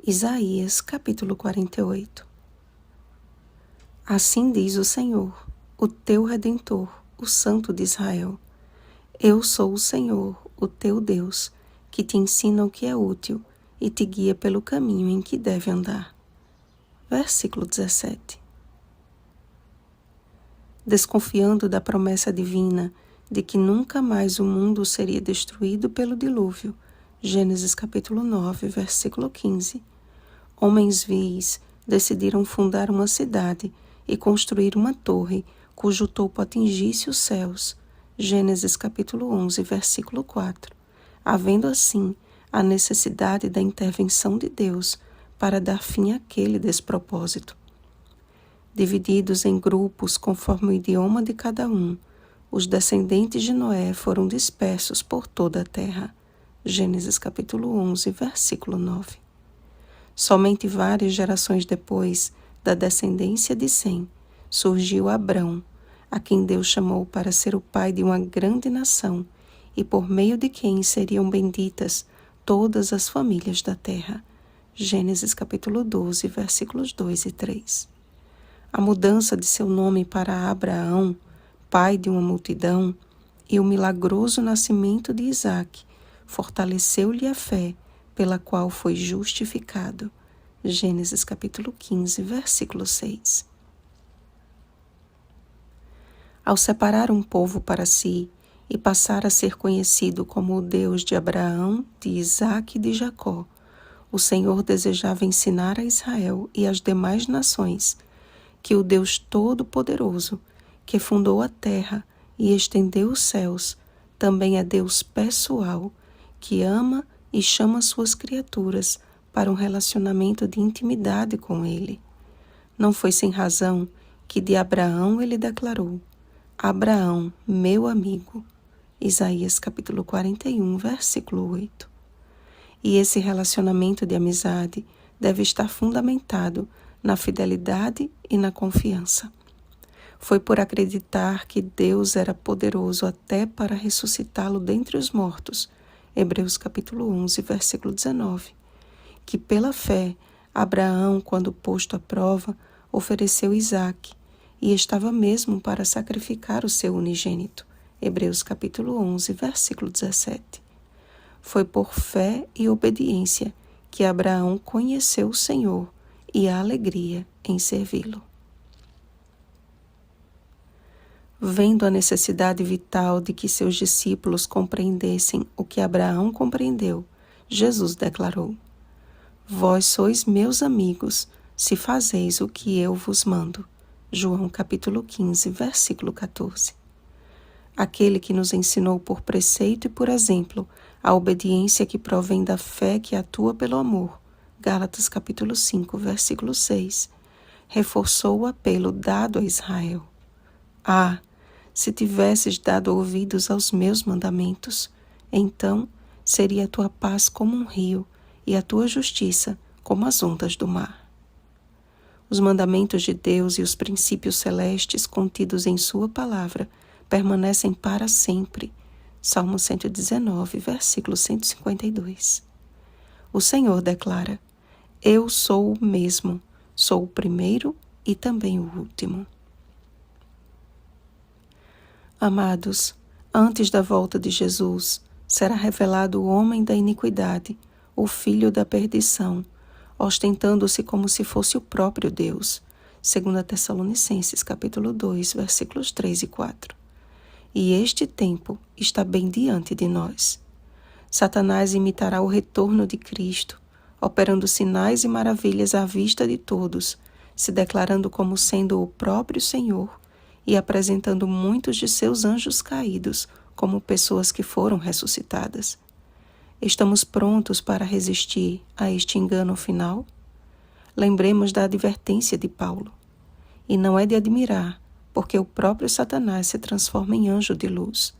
Isaías capítulo 48. Assim diz o Senhor, o teu Redentor, o Santo de Israel. Eu sou o Senhor, o teu Deus, que te ensina o que é útil e te guia pelo caminho em que deve andar. Versículo 17. Desconfiando da promessa divina de que nunca mais o mundo seria destruído pelo dilúvio, Gênesis capítulo 9, versículo 15, homens vis decidiram fundar uma cidade e construir uma torre cujo topo atingisse os céus, Gênesis capítulo 11, versículo 4, havendo assim a necessidade da intervenção de Deus para dar fim àquele despropósito. Divididos em grupos conforme o idioma de cada um, os descendentes de Noé foram dispersos por toda a terra. Gênesis capítulo 11, versículo 9. Somente várias gerações depois da descendência de Sem, surgiu Abrão, a quem Deus chamou para ser o pai de uma grande nação e por meio de quem seriam benditas todas as famílias da terra. Gênesis capítulo 12, versículos 2 e 3. A mudança de seu nome para Abraão, pai de uma multidão, e o milagroso nascimento de Isaque fortaleceu-lhe a fé, pela qual foi justificado. Gênesis capítulo 15, versículo 6. Ao separar um povo para si e passar a ser conhecido como o Deus de Abraão, de Isaque e de Jacó, o Senhor desejava ensinar a Israel e às demais nações que o Deus Todo-Poderoso, que fundou a terra e estendeu os céus, também é Deus pessoal, que ama e chama suas criaturas para um relacionamento de intimidade com Ele. Não foi sem razão que de Abraão ele declarou: Abraão, meu amigo. Isaías capítulo 41, versículo 8. E esse relacionamento de amizade deve estar fundamentado na fidelidade e na confiança. Foi por acreditar que Deus era poderoso até para ressuscitá-lo dentre os mortos, Hebreus capítulo 11, versículo 19, que pela fé Abraão, quando posto à prova, ofereceu Isaque e estava mesmo para sacrificar o seu unigênito, Hebreus capítulo 11, versículo 17. Foi por fé e obediência que Abraão conheceu o Senhor e a alegria em servi-lo. Vendo a necessidade vital de que seus discípulos compreendessem o que Abraão compreendeu, Jesus declarou: Vós sois meus amigos, se fazeis o que eu vos mando. João capítulo 15, versículo 14. Aquele que nos ensinou por preceito e por exemplo a obediência que provém da fé que atua pelo amor, Gálatas capítulo 5, versículo 6, reforçou o apelo dado a Israel. Se tivesses dado ouvidos aos meus mandamentos, então seria a tua paz como um rio e a tua justiça como as ondas do mar. Os mandamentos de Deus e os princípios celestes contidos em sua palavra permanecem para sempre. Salmo 119, versículo 152. O Senhor declara: Eu sou o mesmo, sou o primeiro e também o último. Amados, antes da volta de Jesus, será revelado o homem da iniquidade, o filho da perdição, ostentando-se como se fosse o próprio Deus. 2 Tessalonicenses capítulo 2, versículos 3 e 4. E este tempo está bem diante de nós. Satanás imitará o retorno de Cristo, operando sinais e maravilhas à vista de todos, se declarando como sendo o próprio Senhor e apresentando muitos de seus anjos caídos como pessoas que foram ressuscitadas. Estamos prontos para resistir a este engano final? Lembremos da advertência de Paulo. E não é de admirar, porque o próprio Satanás se transforma em anjo de luz.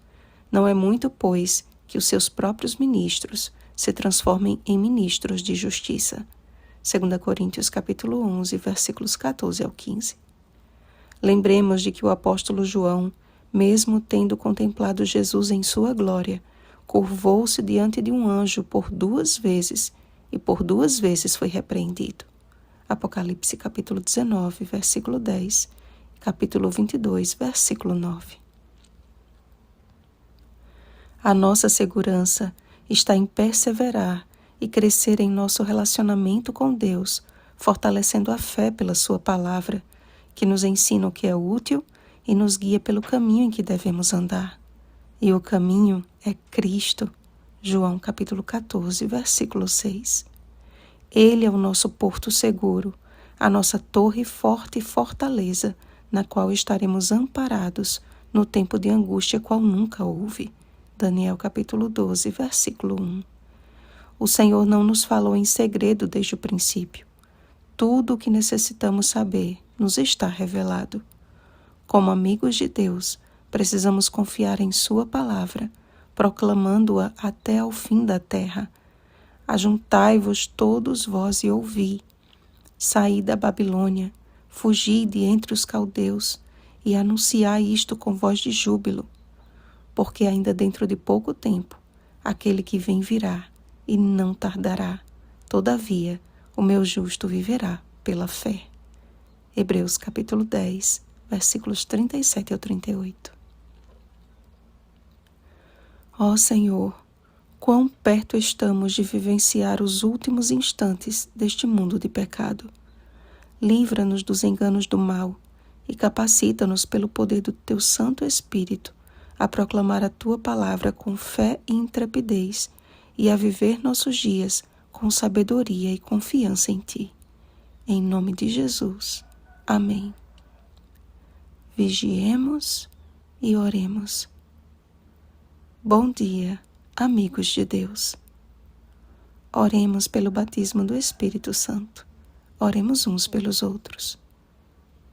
Não é muito, pois, que os seus próprios ministros se transformem em ministros de justiça. 2 Coríntios capítulo 11, versículos 14 ao 15. Lembremos de que o apóstolo João, mesmo tendo contemplado Jesus em sua glória, curvou-se diante de um anjo por 2 vezes e por 2 vezes foi repreendido. Apocalipse capítulo 19, versículo 10, capítulo 22, versículo 9. A nossa segurança está em perseverar e crescer em nosso relacionamento com Deus, fortalecendo a fé pela sua palavra, que nos ensina o que é útil e nos guia pelo caminho em que devemos andar. E o caminho é Cristo. João capítulo 14, versículo 6. Ele é o nosso porto seguro, a nossa torre forte e fortaleza, na qual estaremos amparados no tempo de angústia qual nunca houve. Daniel capítulo 12, versículo 1. O Senhor não nos falou em segredo desde o princípio. Tudo o que necessitamos saber nos está revelado. Como amigos de Deus, precisamos confiar em Sua palavra, proclamando-a até ao fim da terra. Ajuntai-vos todos vós e ouvi. Saí da Babilônia, fugi de entre os caldeus, e anunciai isto com voz de júbilo. Porque ainda dentro de pouco tempo, aquele que vem virá, e não tardará. Todavia, o meu justo viverá pela fé. Hebreus capítulo 10, versículos 37 ao 38. Ó Senhor, quão perto estamos de vivenciar os últimos instantes deste mundo de pecado. Livra-nos dos enganos do mal e capacita-nos pelo poder do Teu Santo Espírito a proclamar a Tua palavra com fé e intrepidez e a viver nossos dias com sabedoria e confiança em Ti. Em nome de Jesus. Amém. Vigiemos e oremos. Bom dia, amigos de Deus. Oremos pelo batismo do Espírito Santo. Oremos uns pelos outros.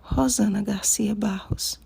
Rosana Garcia Barros.